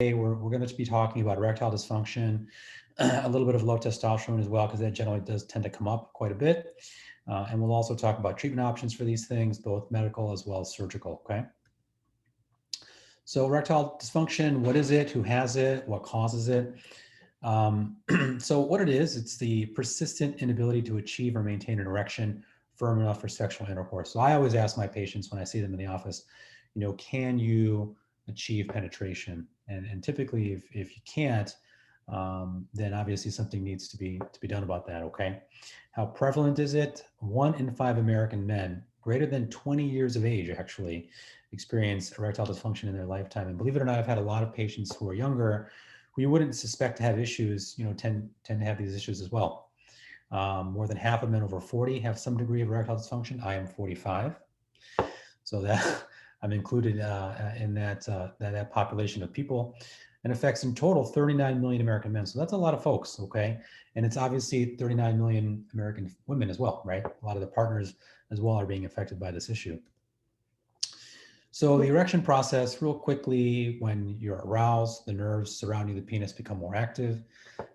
we're going to be talking about erectile dysfunction, a little bit of low testosterone as well, because that generally does tend to come up quite a bit. And we'll also talk about treatment options for these things, both medical as well as surgical, okay? So erectile dysfunction, what is it? Who has it? What causes it? So what it is, it's the persistent inability to achieve or maintain an erection firm enough for sexual intercourse. So I always ask my patients when I see them in the office, can you achieve penetration? And typically, if you can't, then obviously something needs to be done about that. Okay, how prevalent is it? 1 in 5 American men greater than 20 years of age actually experience erectile dysfunction in their lifetime. And believe it or not, I've had a lot of patients who are younger who you wouldn't suspect to have issues, tend to have these issues as well. More than half of men over 40 have some degree of erectile dysfunction. I am 45, so that I'm included in that population of people, and affects in total 39 million American men. So that's a lot of folks, okay? And it's obviously 39 million American women as well, right? A lot of the partners as well are being affected by this issue. So the erection process, real quickly, when you're aroused, the nerves surrounding the penis become more active.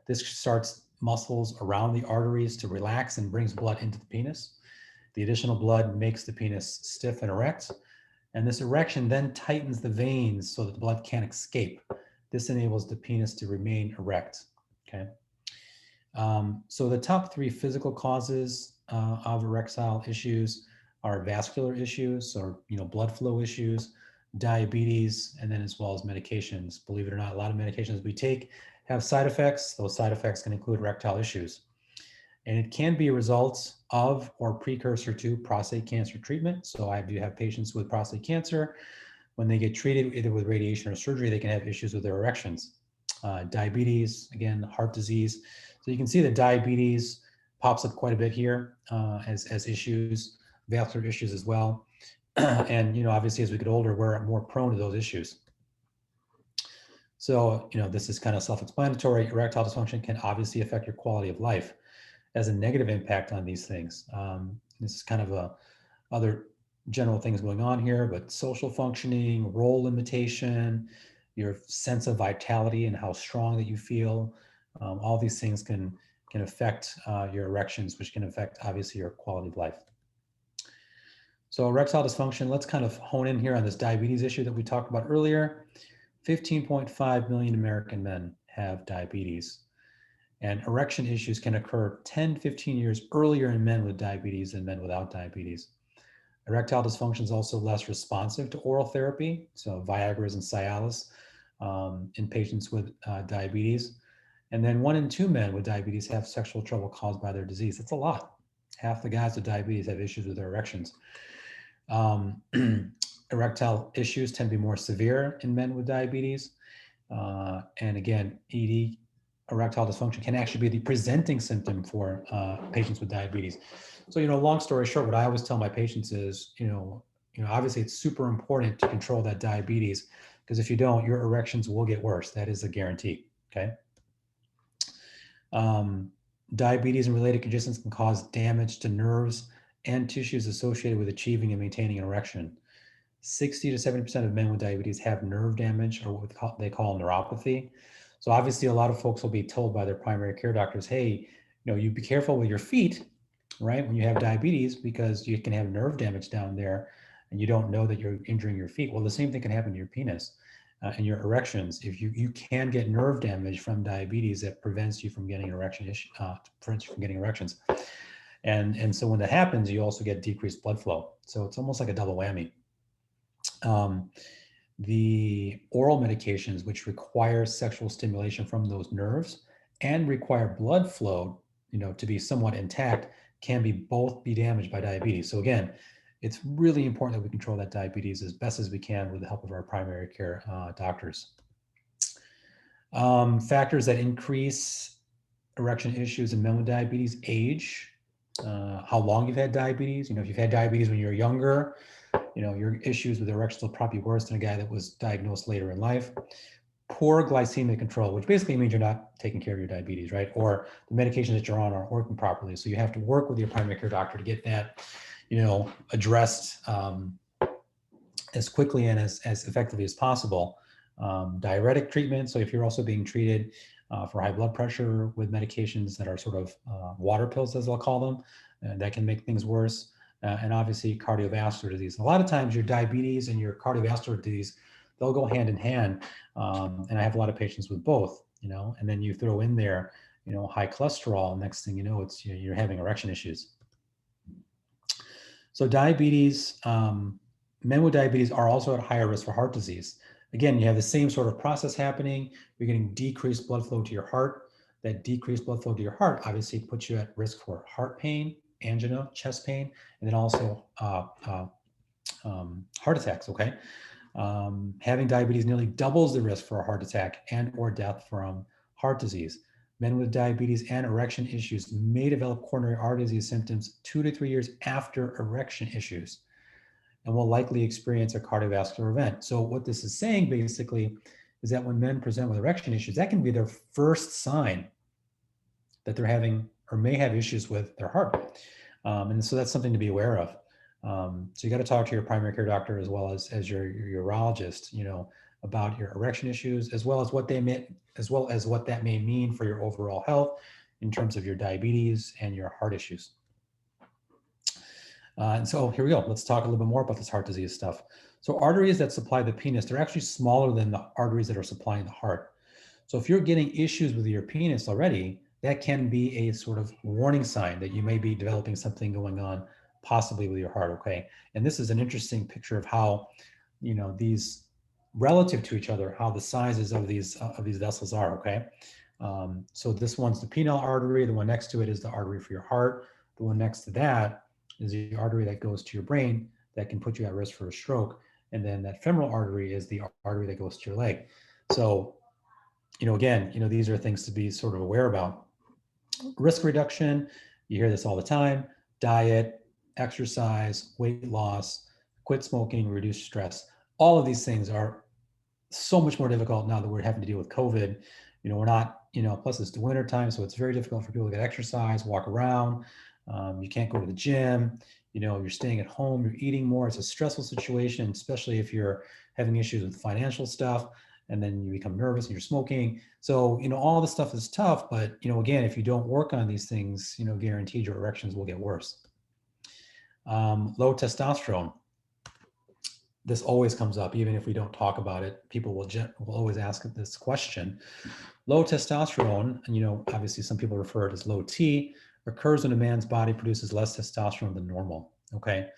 This starts muscles around the arteries to relax and brings blood into the penis. The additional blood makes the penis stiff and erect. And this erection then tightens the veins so that the blood can't escape. This enables the penis to remain erect, okay? So the top 3 physical causes of erectile issues are vascular issues, or blood flow issues, diabetes, and then as well as medications. Believe it or not, a lot of medications we take have side effects. Those side effects can include erectile issues. And it can be a result of or precursor to prostate cancer treatment. So I do have patients with prostate cancer. When they get treated either with radiation or surgery, they can have issues with their erections. Diabetes, again, heart disease. So you can see that diabetes pops up quite a bit here as issues, vascular issues as well. And obviously as we get older, we're more prone to those issues. So this is kind of self-explanatory. Erectile dysfunction can obviously affect your quality of life, as a negative impact on these things. This is kind of other general things going on here, but social functioning, role limitation, your sense of vitality and how strong that you feel, all these things can affect your erections, which can affect obviously your quality of life. So erectile dysfunction, let's kind of hone in here on this diabetes issue that we talked about earlier. 15.5 million American men have diabetes. And erection issues can occur 10, 15 years earlier in men with diabetes than men without diabetes. Erectile dysfunction is also less responsive to oral therapy, so Viagra's and Cialis in patients with diabetes. And then 1 in 2 men with diabetes have sexual trouble caused by their disease. That's a lot. Half the guys with diabetes have issues with their erections. Erectile issues tend to be more severe in men with diabetes. And again, ED, erectile dysfunction, can actually be the presenting symptom for patients with diabetes. So, long story short, what I always tell my patients is, obviously it's super important to control that diabetes, because if you don't, your erections will get worse. That is a guarantee, okay? Diabetes and related conditions can cause damage to nerves and tissues associated with achieving and maintaining an erection. 60 to 70% of men with diabetes have nerve damage, or what they call neuropathy. So obviously a lot of folks will be told by their primary care doctors, hey, you be careful with your feet, right, when you have diabetes, because you can have nerve damage down there and you don't know that you're injuring your feet. Well, the same thing can happen to your penis and your erections. If you can get nerve damage from diabetes that prevents you from getting an erection, prevents you from getting erections. And so when that happens, you also get decreased blood flow. So it's almost like a double whammy. The oral medications, which require sexual stimulation from those nerves and require blood flow, to be somewhat intact, can both be damaged by diabetes. So again, it's really important that we control that diabetes as best as we can with the help of our primary care doctors. Factors that increase erection issues in men with diabetes: age, how long you've had diabetes. If you've had diabetes when you're younger, your issues with erections will probably be worse than a guy that was diagnosed later in life. Poor glycemic control, which basically means you're not taking care of your diabetes, right? Or the medications that you're on aren't working properly. So you have to work with your primary care doctor to get that, addressed as quickly and as effectively as possible. Diuretic treatment. So if you're also being treated for high blood pressure with medications that are sort of water pills, as I'll call them, that can make things worse. And obviously cardiovascular disease. A lot of times your diabetes and your cardiovascular disease, they'll go hand in hand. And I have a lot of patients with both, and then you throw in there, high cholesterol. Next thing you know, it's you're having erection issues. So diabetes, men with diabetes are also at higher risk for heart disease. Again, you have the same sort of process happening. You're getting decreased blood flow to your heart. That decreased blood flow to your heart obviously puts you at risk for heart pain, angina, chest pain, and then also heart attacks, okay? Having diabetes nearly doubles the risk for a heart attack and or death from heart disease. Men with diabetes and erection issues may develop coronary artery disease symptoms 2 to 3 years after erection issues and will likely experience a cardiovascular event. So what this is saying basically is that when men present with erection issues, that can be their first sign that they're having or may have issues with their heart. And so that's something to be aware of. So you got to talk to your primary care doctor as well as your urologist, about your erection issues, as well as what that may mean for your overall health in terms of your diabetes and your heart issues. And so here we go. Let's talk a little bit more about this heart disease stuff. So arteries that supply the penis, they're actually smaller than the arteries that are supplying the heart. So if you're getting issues with your penis already, that can be a sort of warning sign that you may be developing something going on, possibly with your heart, okay? And this is an interesting picture of how, these relative to each other, how the sizes of these vessels are, okay? So this one's the penile artery. The one next to it is the artery for your heart. The one next to that is the artery that goes to your brain that can put you at risk for a stroke. And then that femoral artery is the artery that goes to your leg. So, again, these are things to be sort of aware about. Risk reduction, you hear this all the time: diet, exercise, weight loss, quit smoking, reduce stress. All of these things are so much more difficult now that we're having to deal with COVID. We're not, plus it's the winter time, so it's very difficult for people to get exercise, walk around. You can't go to the gym, you're staying at home, you're eating more. It's a stressful situation, especially if you're having issues with financial stuff, and then you become nervous and you're smoking. So, all this stuff is tough, but, again, if you don't work on these things, guaranteed your erections will get worse. Low testosterone. This always comes up, even if we don't talk about it. People will always ask this question. Low testosterone, and obviously some people refer it as low T, occurs when a man's body produces less testosterone than normal, okay?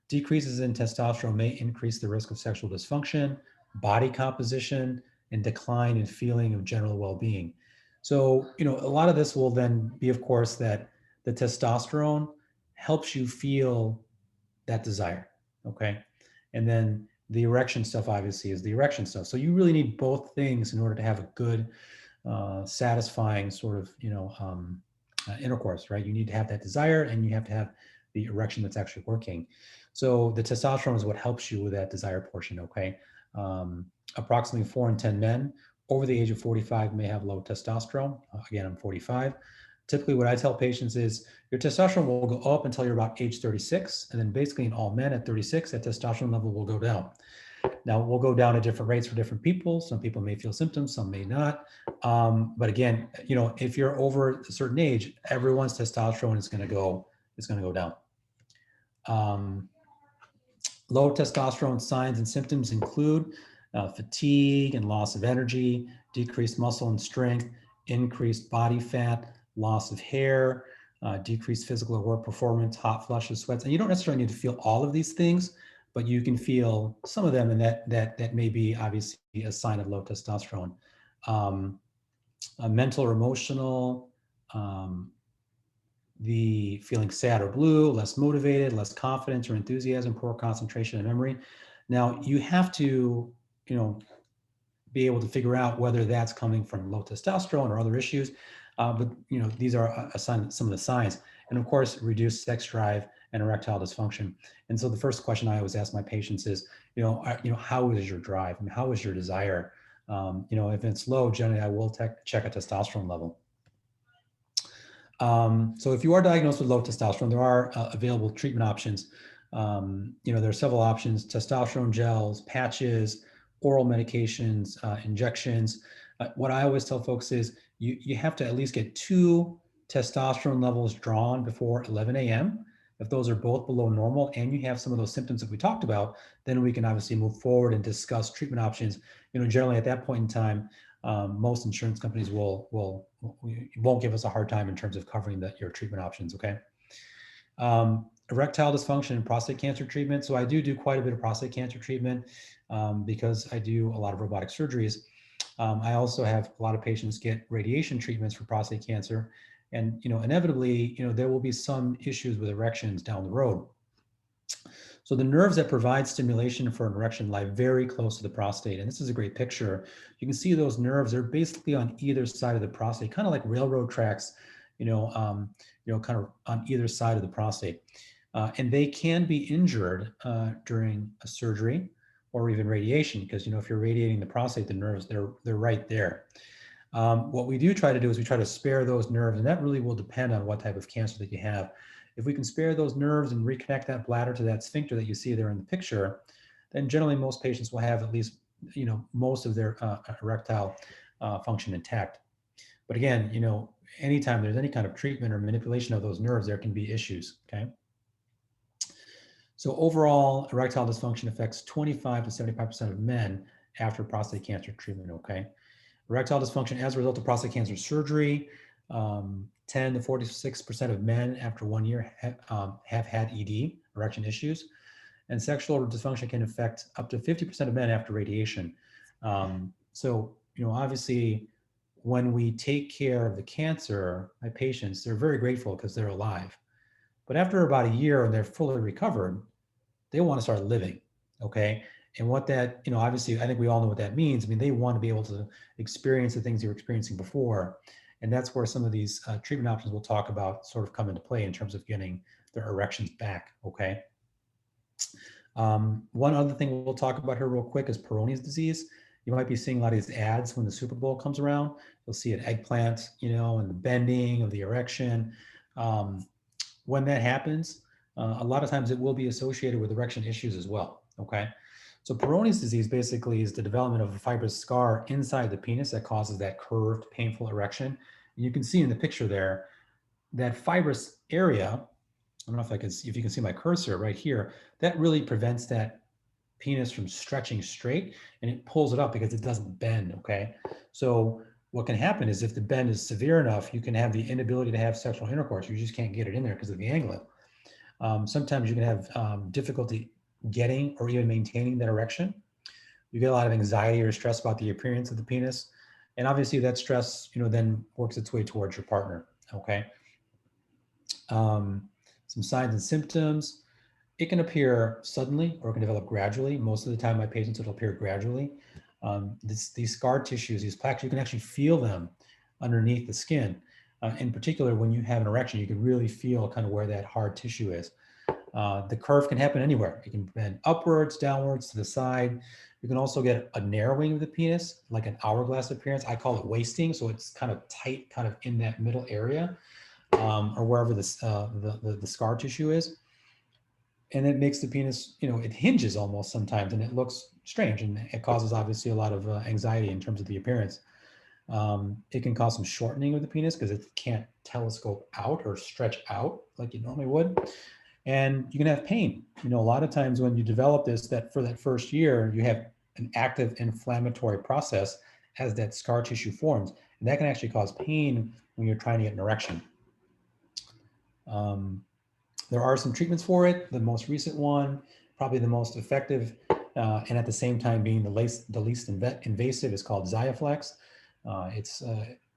Decreases in testosterone may increase the risk of sexual dysfunction, body composition, and decline in feeling of general well-being. So, a lot of this will then be, of course, that the testosterone helps you feel that desire, okay? And then the erection stuff obviously is the erection stuff. So you really need both things in order to have a good, satisfying sort of, intercourse, right? You need to have that desire and you have to have the erection that's actually working. So the testosterone is what helps you with that desire portion, okay? Approximately 4 in 10 men over the age of 45 may have low testosterone. Again, I'm 45. Typically what I tell patients is your testosterone will go up until you're about age 36. And then basically in all men at 36, that testosterone level will go down. Now we'll go down at different rates for different people. Some people may feel symptoms, some may not. But again, if you're over a certain age, everyone's testosterone is going to go down. Low testosterone signs and symptoms include fatigue and loss of energy, decreased muscle and strength, increased body fat, loss of hair, decreased physical or work performance, hot flushes, sweats. And you don't necessarily need to feel all of these things, but you can feel some of them, and that may be obviously a sign of low testosterone. Mental or emotional, the feeling sad or blue, less motivated, less confidence or enthusiasm, poor concentration and memory. Now you have to, be able to figure out whether that's coming from low testosterone or other issues. But these are some of the signs. And of course, reduced sex drive and erectile dysfunction. And so the first question I always ask my patients is, how is your drive? I mean, how is your desire? If it's low, generally I will check a testosterone level. So if you are diagnosed with low testosterone, there are available treatment options. There are several options: testosterone gels, patches, oral medications, injections. What I always tell folks is you have to at least get 2 testosterone levels drawn before 11 a.m. If those are both below normal and you have some of those symptoms that we talked about, then we can obviously move forward and discuss treatment options. Generally at that point in time, most insurance companies won't give us a hard time in terms of covering your treatment options. Okay. Erectile dysfunction and prostate cancer treatment. So I do quite a bit of prostate cancer treatment because I do a lot of robotic surgeries. I also have a lot of patients get radiation treatments for prostate cancer. And, inevitably, there will be some issues with erections down the road. So the nerves that provide stimulation for an erection lie very close to the prostate. And this is a great picture. You can see those nerves, they're basically on either side of the prostate, kind of like railroad tracks, kind of on either side of the prostate. And they can be injured during a surgery or even radiation, because, if you're radiating the prostate, the nerves, they're right there. What we do try to do is we try to spare those nerves, and that really will depend on what type of cancer that you have. If we can spare those nerves and reconnect that bladder to that sphincter that you see there in the picture, then generally most patients will have at least, most of their erectile function intact. But again, anytime there's any kind of treatment or manipulation of those nerves, there can be issues, okay? So overall, erectile dysfunction affects 25 to 75% of men after prostate cancer treatment, okay? Erectile dysfunction as a result of prostate cancer surgery, 10 to 46% of men after 1 year have had ED, erection issues. And sexual dysfunction can affect up to 50% of men after radiation. So, obviously, when we take care of the cancer, my patients, they're very grateful because they're alive. But after about a year and they're fully recovered, they want to start living, okay? And what that, obviously, I think we all know what that means. I mean, they want to be able to experience the things they were experiencing before. And that's where some of these treatment options we'll talk about sort of come into play in terms of getting their erections back, okay? One other thing we'll talk about here real quick is Peyronie's disease. You might be seeing a lot of these ads when the Super Bowl comes around. You'll see an eggplant, and the bending of the erection. When that happens, a lot of times it will be associated with erection issues as well, okay? So Peyronie's disease basically is the development of a fibrous scar inside the penis that causes that curved, painful erection. And you can see in the picture there, that fibrous area, I don't know if you can see my cursor right here, that really prevents that penis from stretching straight, and it pulls it up because it doesn't bend, okay? So what can happen is if the bend is severe enough, you can have the inability to have sexual intercourse. You just can't get it in there because of the angling. Sometimes you can have difficulty getting or even maintaining that erection. You get a lot of anxiety or stress about the appearance of the penis. And obviously that stress, then works its way towards your partner, okay? Some signs and symptoms. It can appear suddenly or it can develop gradually. Most of the time, my patients, it'll appear gradually. These scar tissues, these plaques, you can actually feel them underneath the skin. In particular, when you have an erection, you can really feel kind of where that hard tissue is. The curve can happen anywhere. It can bend upwards, downwards, to the side. You can also get a narrowing of the penis, like an hourglass appearance. I call it wasting, so it's kind of tight, kind of in that middle area, or wherever the scar tissue is. And it makes the penis, it hinges almost sometimes, and it looks strange, and it causes obviously a lot of anxiety in terms of the appearance. It can cause some shortening of the penis because it can't telescope out or stretch out like you normally would. And you can have pain. A lot of times when you develop this, that for that first year, you have an active inflammatory process as that scar tissue forms. And that can actually cause pain when you're trying to get an erection. There are some treatments for it. The most recent one, probably the most effective, and at the same time being the least invasive, is called Xiaflex. It's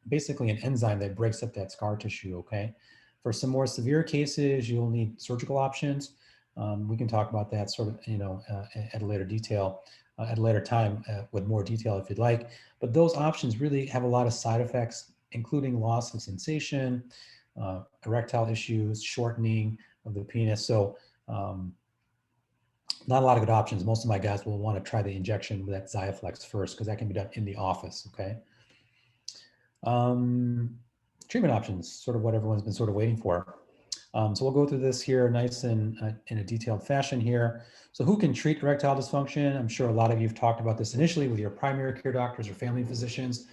basically an enzyme that breaks up that scar tissue, okay? For some more severe cases, you'll need surgical options. We can talk about that sort of, at a later at a later time with more detail if you'd like. But those options really have a lot of side effects, including loss of sensation, erectile issues, shortening of the penis. So not a lot of good options. Most of my guys will want to try the injection with that Xiaflex first because that can be done in the office, okay? Treatment options, sort of what everyone's been sort of waiting for. So we'll go through this here nice and in a detailed fashion here. So who can treat erectile dysfunction? I'm sure a lot of you have talked about this initially with your primary care doctors or family physicians.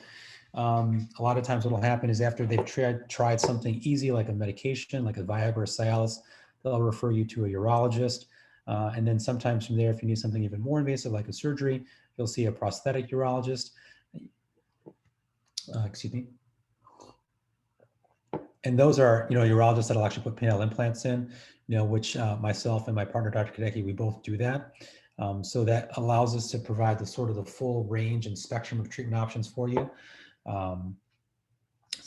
A lot of times what will happen is after they've tried something easy like a medication, like a Viagra or Cialis, they'll refer you to a urologist. And then sometimes from there, if you need something even more invasive like a surgery, you'll see a prosthetic urologist. Excuse me. And those are, urologists that'll actually put penile implants in, which myself and my partner, Dr. Kadecki, we both do that. So that allows us to provide the sort of the full range and spectrum of treatment options for you. So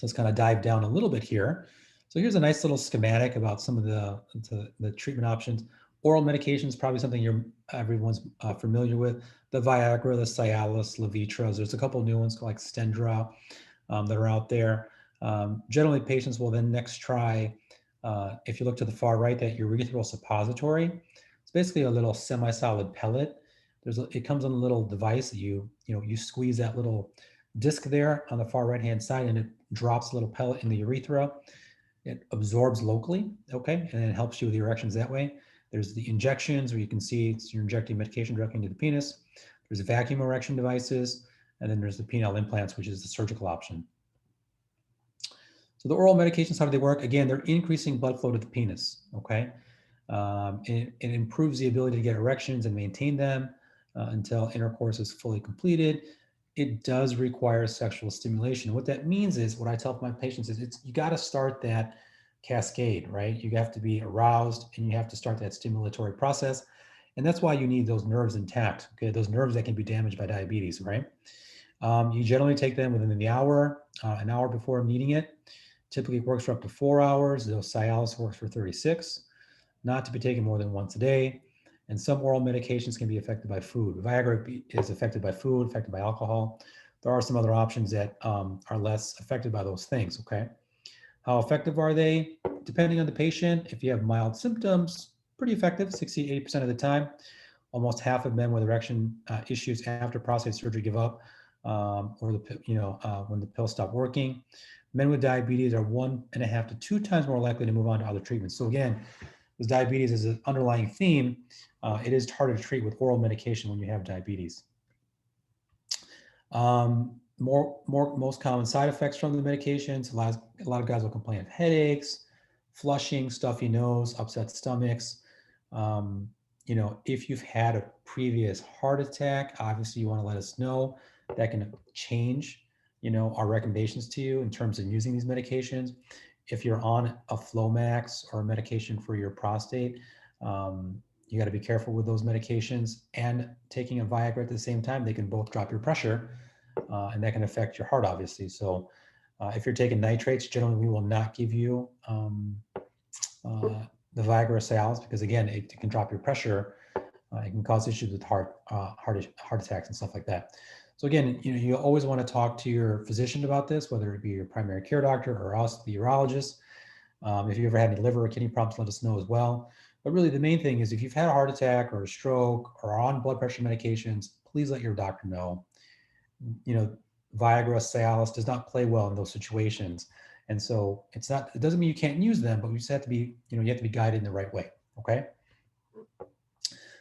let's kind of dive down a little bit here. So here's a nice little schematic about some of the treatment options. Oral medication is probably something everyone's familiar with. The Viagra, the Cialis, Levitras. There's a couple of new ones like Stendra that are out there. Generally, patients will then next try, if you look to the far right, that urethral suppository. It's basically a little semi-solid pellet. It comes on a little device that you squeeze that little disc there on the far right-hand side, and it drops a little pellet in the urethra. It absorbs locally, okay, and it helps you with the erections that way. There's the injections where you can see you're injecting medication directly into the penis. There's vacuum erection devices, and then there's the penile implants, which is the surgical option. So the oral medications, how do they work? Again, they're increasing blood flow to the penis, okay? It improves the ability to get erections and maintain them until intercourse is fully completed. It does require sexual stimulation. What that means is, what I tell my patients is, you got to start that cascade, right? You have to be aroused and you have to start that stimulatory process. And that's why you need those nerves intact, okay? Those nerves that can be damaged by diabetes, right? You generally take them within the hour, an hour before needing it. Typically works for up to 4 hours. Though Cialis works for 36. Not to be taken more than once a day. And some oral medications can be affected by food. Viagra is affected by food, affected by alcohol. There are some other options that are less affected by those things, okay? How effective are they? Depending on the patient, if you have mild symptoms, pretty effective, 60-80% of the time. Almost half of men with erection issues after prostate surgery give up, or when the pills stop working. Men with diabetes are 1.5 to 2 times more likely to move on to other treatments. So again, with diabetes as an underlying theme, it is harder to treat with oral medication when you have diabetes. Most common side effects from the medications, a lot of guys will complain of headaches, flushing, stuffy nose, upset stomachs. If you've had a previous heart attack, obviously you want to let us know. That can change, our recommendations to you in terms of using these medications. If you're on a Flomax or a medication for your prostate, you got to be careful with those medications, and taking a Viagra at the same time. They can both drop your pressure, and that can affect your heart, obviously. So if you're taking nitrates, generally we will not give you the Viagra or Cialis, because again, it can drop your pressure. It can cause issues with heart attacks and stuff like that. So again, you always want to talk to your physician about this, whether it be your primary care doctor or us, the urologist. If you ever had any liver or kidney problems, let us know as well. But really the main thing is, if you've had a heart attack or a stroke or are on blood pressure medications, please let your doctor know. Viagra, Cialis does not play well in those situations. And so it doesn't mean you can't use them, but we just have to be, you have to be guided in the right way, okay?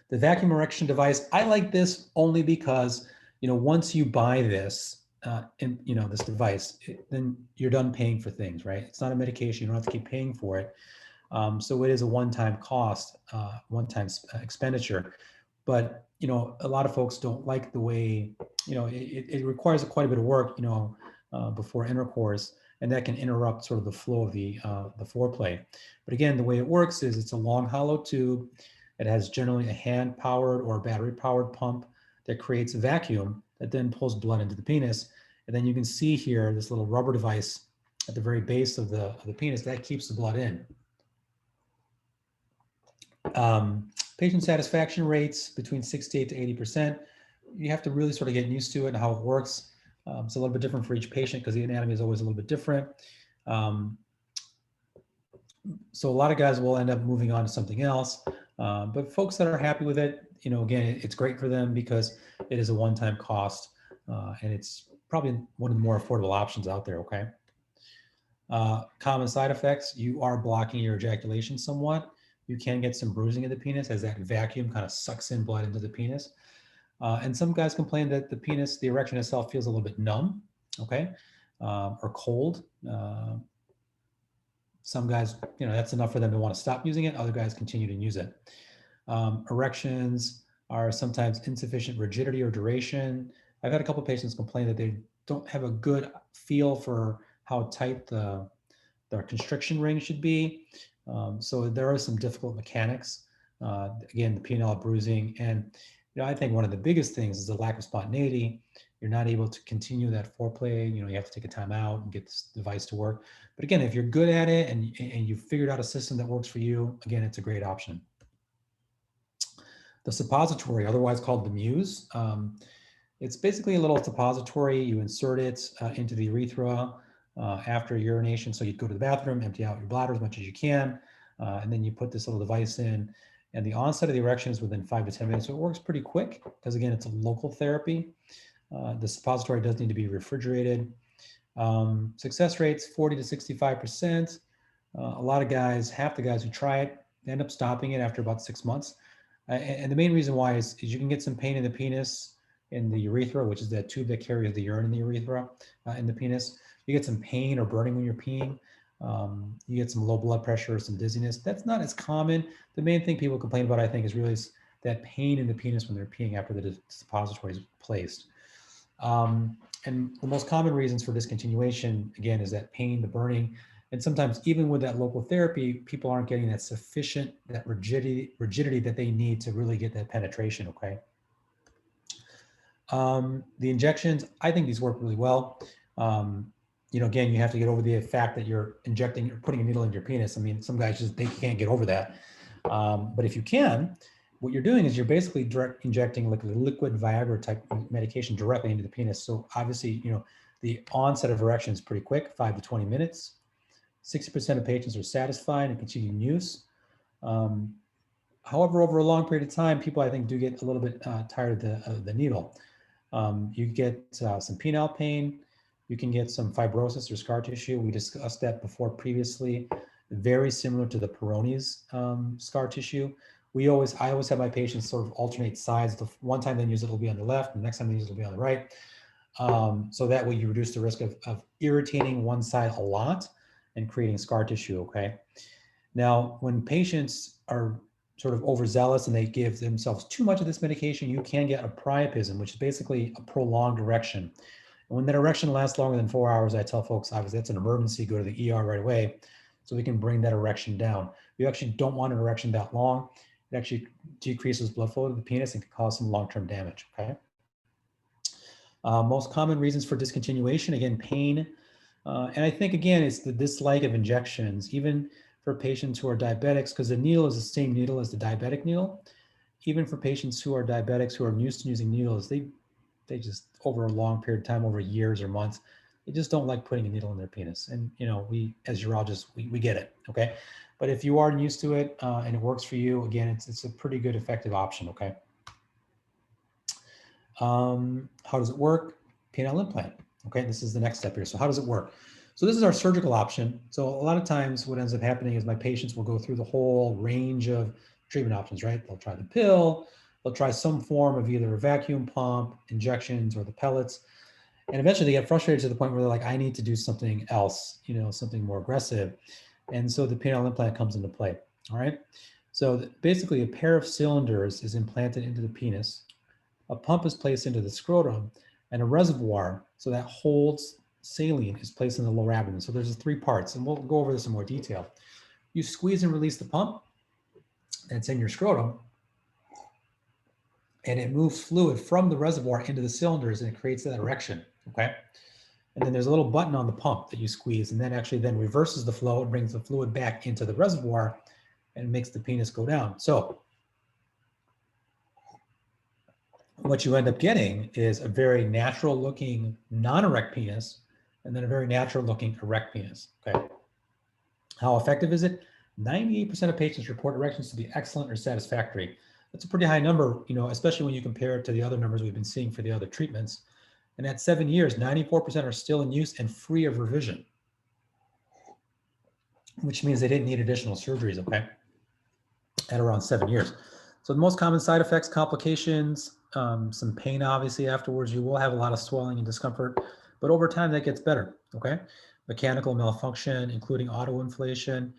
The vacuum erection device, I like this only because, once you buy this, this device, then you're done paying for things, right? It's not a medication. You don't have to keep paying for it. So it is a one-time cost, one-time expenditure. But, a lot of folks don't like the way, it requires quite a bit of work, before intercourse, and that can interrupt sort of the flow of the foreplay. But again, the way it works is, it's a long hollow tube. It has generally a hand-powered or battery-powered pump that creates a vacuum that then pulls blood into the penis. And then you can see here this little rubber device at the very base of the penis that keeps the blood in. Patient satisfaction rates between 68 to 80%. You have to really sort of get used to it and how it works. It's a little bit different for each patient because the anatomy is always a little bit different. So a lot of guys will end up moving on to something else. But folks that are happy with it, again, it's great for them because it is a one-time cost, and it's probably one of the more affordable options out there, okay? Common side effects, you are blocking your ejaculation somewhat. You can get some bruising of the penis as that vacuum kind of sucks in blood into the penis. And some guys complain that the penis, the erection itself feels a little bit numb, okay, or cold. Some guys, that's enough for them to want to stop using it. Other guys continue to use it. Erections are sometimes insufficient rigidity or duration. I've had a couple of patients complain that they don't have a good feel for how tight the constriction ring should be. So there are some difficult mechanics. Again, the penile bruising. And I think one of the biggest things is the lack of spontaneity. You're not able to continue that foreplay. You have to take a time out and get this device to work. But again, if you're good at it and you've figured out a system that works for you, again, it's a great option. The suppository, otherwise called the Muse, it's basically a little suppository. You insert it into the urethra after urination. So you'd go to the bathroom, empty out your bladder as much as you can, and then you put this little device in. And the onset of the erection is within 5 to 10 minutes. So it works pretty quick because, again, it's a local therapy. The suppository does need to be refrigerated. Success rates 40 to 65%. A lot of guys, half the guys who try it, end up stopping it after about 6 months. And the main reason why is you can get some pain in the penis, in the urethra, which is that tube that carries the urine in the urethra, in the penis. You get some pain or burning when you're peeing. You get some low blood pressure, some dizziness. That's not as common. The main thing people complain about, I think, is really that pain in the penis when they're peeing after the suppository is placed. And the most common reasons for discontinuation, again, is that pain, the burning, and sometimes even with that local therapy, people aren't getting that sufficient, that rigidity that they need to really get that penetration, okay? The injections, I think these work really well. Again, you have to get over the fact that you're putting a needle in your penis. I mean, some guys they can't get over that. But if you can, what you're doing is you're basically direct injecting like a liquid Viagra type medication directly into the penis. So obviously, the onset of erection is pretty quick, 5 to 20 minutes. 60% of patients are satisfied and continue use. However, over a long period of time, people, I think, do get a little bit tired of the needle. You get some penile pain. You can get some fibrosis or scar tissue. We discussed that before previously. Very similar to the Peyronie's scar tissue. I always have my patients sort of alternate sides. The one time they use it will be on the left, and the next time they use it will be on the right. So that way you reduce the risk of irritating one side a lot and creating scar tissue, okay? Now, when patients are sort of overzealous and they give themselves too much of this medication, you can get a priapism, which is basically a prolonged erection. And when that erection lasts longer than 4 hours, I tell folks, obviously, that's an emergency, go to the ER right away so we can bring that erection down. You actually don't want an erection that long. It actually decreases blood flow to the penis and can cause some long-term damage, okay? Most common reasons for discontinuation, again, pain. And I think, again, it's the dislike of injections, even for patients who are diabetics, because the needle is the same needle as the diabetic needle. Even for patients who are diabetics who are used to using needles, they just, over a long period of time, over years or months, they just don't like putting a needle in their penis. And, we, as urologists, we get it, okay? But if you are used to it and it works for you, again, it's a pretty good, effective option, okay? How does it work? Penile implant. Okay, this is the next step here. So how does it work? So this is our surgical option. So a lot of times what ends up happening is my patients will go through the whole range of treatment options, right? They'll try the pill, they'll try some form of either a vacuum pump, injections, or the pellets. And eventually they get frustrated to the point where they're like, I need to do something else, something more aggressive. And so the penile implant comes into play, all right? So basically a pair of cylinders is implanted into the penis. A pump is placed into the scrotum, and a reservoir, so that holds saline, is placed in the lower abdomen. So there's 3 parts, and we'll go over this in more detail. You squeeze and release the pump that's in your scrotum, and it moves fluid from the reservoir into the cylinders, and it creates that erection, okay? And then there's a little button on the pump that you squeeze, and that actually then reverses the flow and brings the fluid back into the reservoir and makes the penis go down. So what you end up getting is a very natural looking non-erect penis and then a very natural looking erect penis, okay? How effective is it? 98% of patients report erections to be excellent or satisfactory. That's a pretty high number, especially when you compare it to the other numbers we've been seeing for the other treatments. And at 7 years, 94% are still in use and free of revision. which means they didn't need additional surgeries, okay, at around 7 years. So the most common side effects, complications, some pain obviously afterwards. You will have a lot of swelling and discomfort, but over time that gets better, okay? Mechanical malfunction, including autoinflation.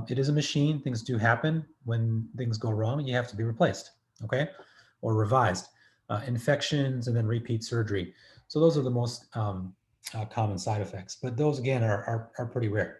It is a machine. Things do happen. When things go wrong, you have to be replaced, okay, or revised. Infections and then repeat surgery. So those are the most common side effects, but those again are pretty rare.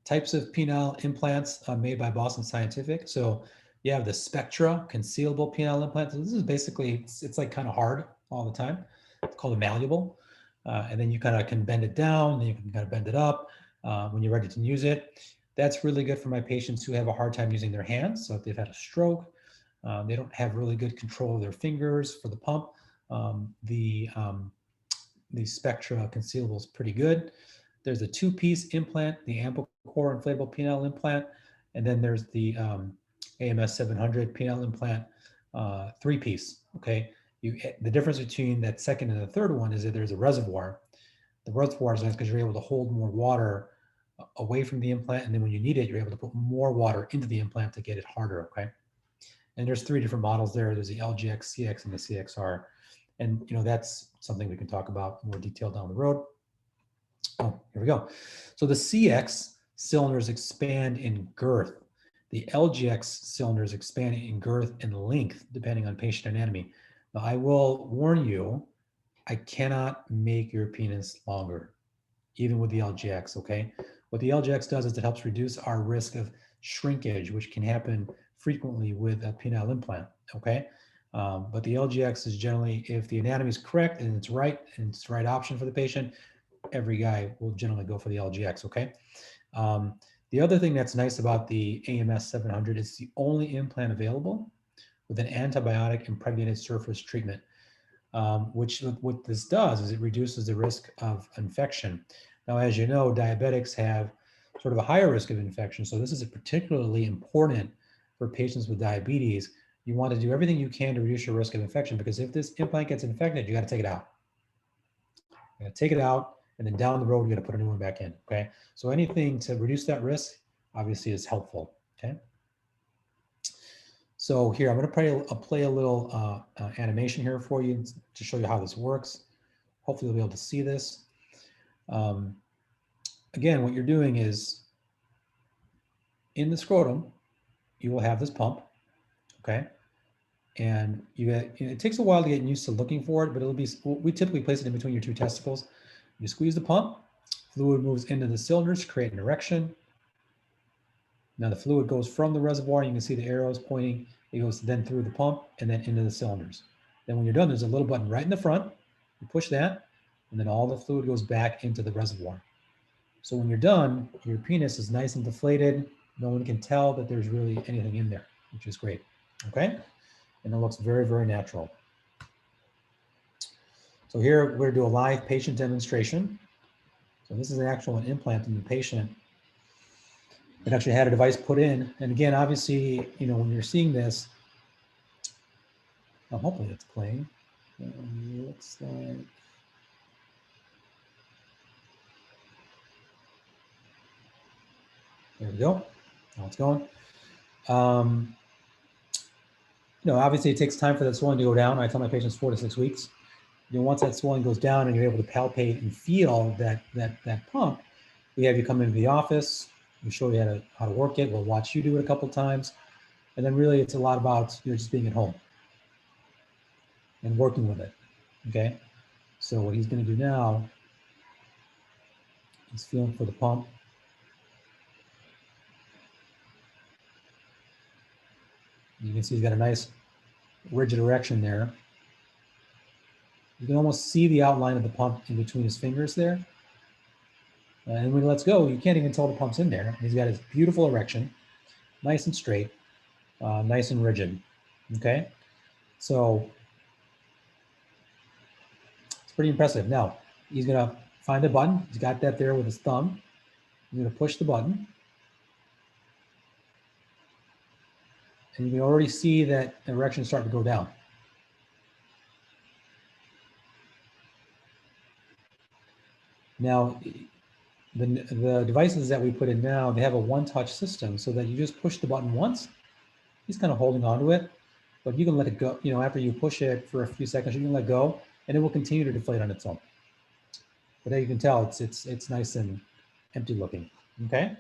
Types of penile implants made by Boston Scientific. So you have the Spectra concealable penile implant. So this is basically, it's like kind of hard all the time. It's called a malleable. And then you kind of can bend it down, then you can kind of bend it up when you're ready to use it. That's really good for my patients who have a hard time using their hands. So if they've had a stroke, they don't have really good control of their fingers for the pump. The Spectra concealable is pretty good. There's a two-piece implant, the Ample Core inflatable penile implant, and then there's the AMS 700 penile implant, three-piece. Okay, the difference between that second and the third one is that there's a reservoir. The reservoir is nice because you're able to hold more water away from the implant, and then when you need it, you're able to put more water into the implant to get it harder. Okay, and there's three different models there. There's the LGX, CX, and the CXR, and that's something we can talk about more detail down the road. Oh, here we go. So the CX cylinders expand in girth. The LGX cylinders expand in girth and length, depending on patient anatomy. Now, I will warn you, I cannot make your penis longer, even with the LGX, okay? What the LGX does is it helps reduce our risk of shrinkage, which can happen frequently with a penile implant, okay? But the LGX is generally, if the anatomy is correct and it's right, and it's the right option for the patient, every guy will generally go for the LGX, okay? The other thing that's nice about the AMS 700 is the only implant available with an antibiotic impregnated surface treatment, which what this does is it reduces the risk of infection. Now, as you know, diabetics have sort of a higher risk of infection, so this is particularly important for patients with diabetes. You want to do everything you can to reduce your risk of infection, because if this implant gets infected, you got to take it out. You got to take it out, and then down the road, you got to put a new one back in, okay? So anything to reduce that risk, obviously, is helpful, okay? So here, I'm gonna play a little animation here for you to show you how this works. Hopefully you'll be able to see this. Again, what you're doing is, in the scrotum, you will have this pump, okay? And it takes a while to get used to looking for it, but we typically place it in between your two testicles. You squeeze the pump, fluid moves into the cylinders to create an erection. Now the fluid goes from the reservoir, you can see the arrows pointing, it goes then through the pump and then into the cylinders. Then when you're done, there's a little button right in the front, you push that, and then all the fluid goes back into the reservoir. So when you're done, your penis is nice and deflated. No one can tell that there's really anything in there, which is great, okay? And it looks very, very natural. So here, we're gonna do a live patient demonstration. So this is an actual implant in the patient. It actually had a device put in. And again, obviously, when you're seeing this, hopefully it's playing. Looks like, there we go. Now it's going. Obviously it takes time for that swelling to go down. I tell my patients 4 to 6 weeks. Once that swelling goes down and you're able to palpate and feel that pump, we have you come into the office. We show you how to work it. We'll watch you do it a couple times. And then really it's a lot about just being at home and working with it, okay? So what he's gonna do now, he's feeling for the pump. You can see he's got a nice rigid erection there. You can almost see the outline of the pump in between his fingers there. And when he lets go, you can't even tell the pump's in there. He's got his beautiful erection, nice and straight, nice and rigid, okay? So it's pretty impressive. Now, he's gonna find the button. He's got that there with his thumb. He's gonna push the button. And you can already see that erection starting to go down. Now, The devices that we put in now, they have a one-touch system so that you just push the button once. He's kind of holding on to it, but you can let it go. After you push it for a few seconds, you can let go, and it will continue to deflate on its own. But as you can tell, it's nice and empty looking. Okay,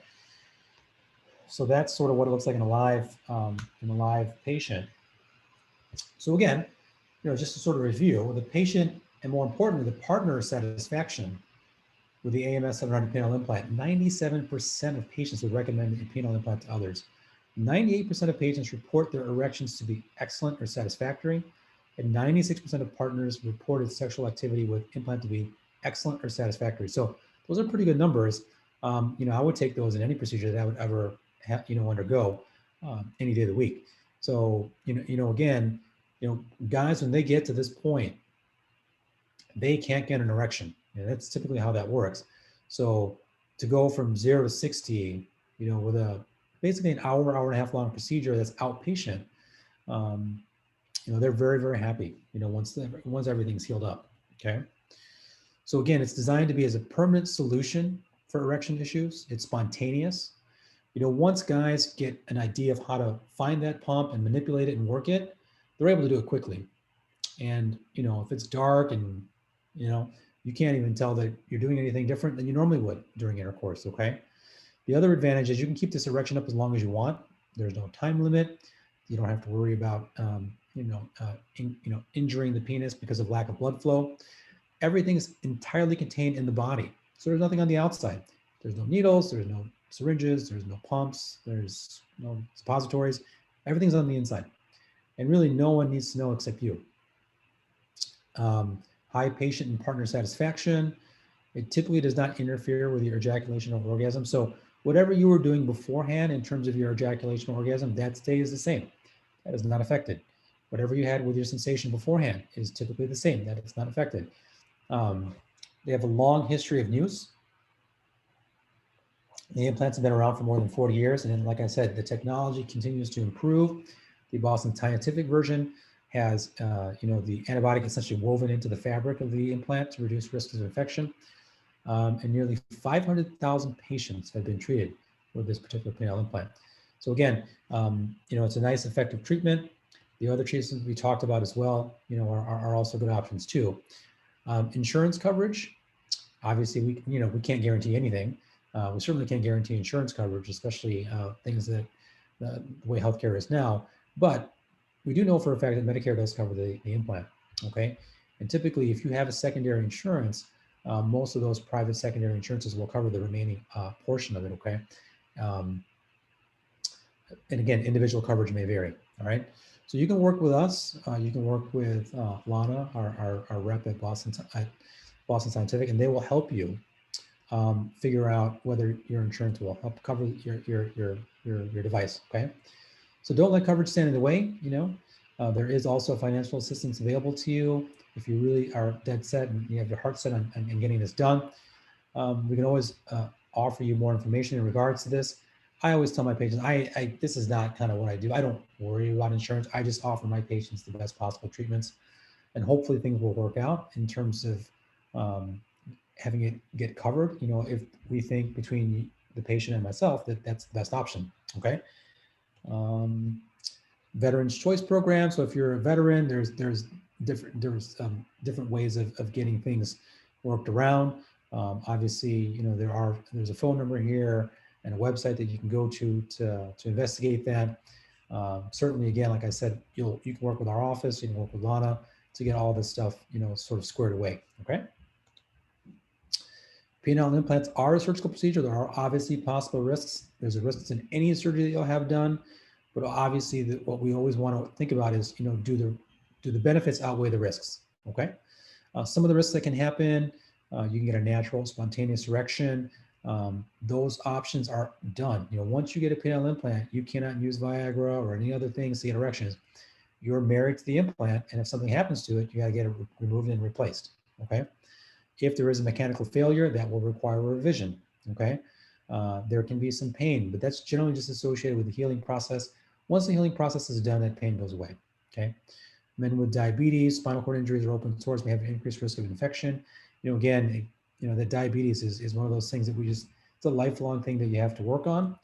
so that's sort of what it looks like in a live patient. So again, just to sort of review, the patient and more importantly, the partner satisfaction with the AMS 700 penile implant, 97% of patients would recommend a penile implant to others. 98% of patients report their erections to be excellent or satisfactory, and 96% of partners reported sexual activity with implant to be excellent or satisfactory. So those are pretty good numbers. I would take those in any procedure that I would ever undergo any day of the week. So again, guys, when they get to this point, they can't get an erection. That's typically how that works. So to go from 0 to 60, with basically an hour and a half long procedure that's outpatient, they're very, very happy, once everything's healed up. Okay. So again, it's designed to be as a permanent solution for erection issues. It's spontaneous. Once guys get an idea of how to find that pump and manipulate it and work it, they're able to do it quickly. And, if it's dark and, you can't even tell that you're doing anything different than you normally would during intercourse, okay? The other advantage is you can keep this erection up as long as you want. There's no time limit. You don't have to worry about, injuring the penis because of lack of blood flow. Everything is entirely contained in the body. So there's nothing on the outside. There's no needles, there's no syringes, there's no pumps, there's no suppositories. Everything's on the inside. And really no one needs to know except you. High patient and partner satisfaction. It typically does not interfere with your ejaculation or orgasm. So whatever you were doing beforehand in terms of your ejaculation or orgasm, that stays the same. That is not affected. Whatever you had with your sensation beforehand is typically the same. That is not affected. They have a long history of use. The implants have been around for more than 40 years. And then, like I said, the technology continues to improve. The Boston Scientific version has, the antibiotic essentially woven into the fabric of the implant to reduce risks of infection. And nearly 500,000 patients have been treated with this particular penile implant. So again, it's a nice effective treatment. The other treatments we talked about as well, are also good options too. Insurance coverage, obviously we can't guarantee anything. We certainly can't guarantee insurance coverage, especially things that the way healthcare is now. But we do know for a fact that Medicare does cover the implant, okay? And typically, if you have a secondary insurance, most of those private secondary insurances will cover the remaining portion of it, okay? And again, individual coverage may vary, all right? So you can work with us. You can work with Lana, our rep at Boston Scientific, and they will help you figure out whether your insurance will help cover your device, okay? So don't let coverage stand in the way, there is also financial assistance available to you if you really are dead set and you have your heart set on getting this done. We can always offer you more information in regards to this. I always tell my patients, this is not kind of what I do. I don't worry about insurance. I just offer my patients the best possible treatments, and hopefully things will work out in terms of having it get covered. If we think between the patient and myself that that's the best option, okay? Veterans Choice Program. So if you're a veteran, there's different ways of getting things worked around. Obviously, there's a phone number here and a website that you can go to investigate that. Certainly, again, like I said, you can work with our office, you can work with Lana to get all this stuff, sort of squared away. Okay. Penile implants are a surgical procedure. There are obviously possible risks. There's a risks in any surgery that you'll have done, but obviously what we always want to think about is, do the benefits outweigh the risks? Okay. Some of the risks that can happen, you can get a natural spontaneous erection. Those options are done. Once you get a penile implant, you cannot use Viagra or any other things to get erections. You're married to the implant, and if something happens to it, you got to get it removed and replaced. Okay. If there is a mechanical failure, that will require a revision. Okay. There can be some pain, but that's generally just associated with the healing process. Once the healing process is done, that pain goes away. Okay. Men with diabetes, spinal cord injuries, or open sores may have an increased risk of infection. Again, that diabetes is one of those things that it's a lifelong thing that you have to work on.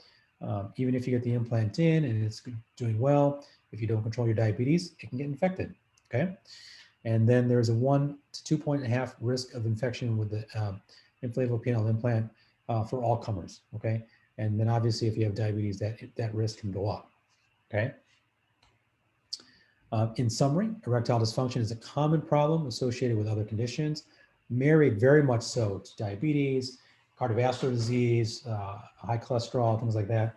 Even if you get the implant in and it's doing well, if you don't control your diabetes, it can get infected, okay? And then there's a 1 to 2.5 risk of infection with the inflatable penile implant for all comers, okay? And then obviously if you have diabetes, that risk can go up, okay? In summary, erectile dysfunction is a common problem associated with other conditions, married very much so to diabetes, cardiovascular disease, high cholesterol, things like that.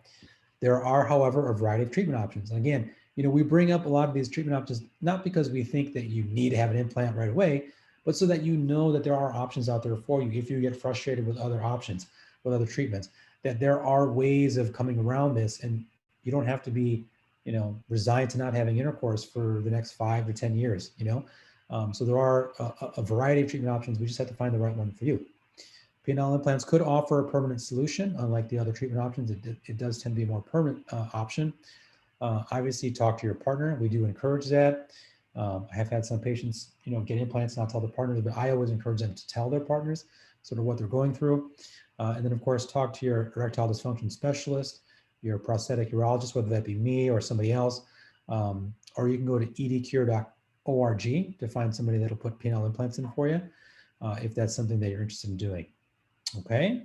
There are, however, a variety of treatment options. And again, we bring up a lot of these treatment options, not because we think that you need to have an implant right away, but so that you know that there are options out there for you if you get frustrated with other options, with other treatments, that there are ways of coming around this, and you don't have to be, resigned to not having intercourse for the next 5 to 10 years, So there are a variety of treatment options. We just have to find the right one for you. Penile implants could offer a permanent solution, unlike the other treatment options. It does tend to be a more permanent option. Obviously, talk to your partner. We do encourage that. I have had some patients, get implants, not tell their partners, but I always encourage them to tell their partners sort of what they're going through. And then, of course, talk to your erectile dysfunction specialist, your prosthetic urologist, whether that be me or somebody else. Or you can go to edcure.org to find somebody that'll put penile implants in for you, if that's something that you're interested in doing. Okay.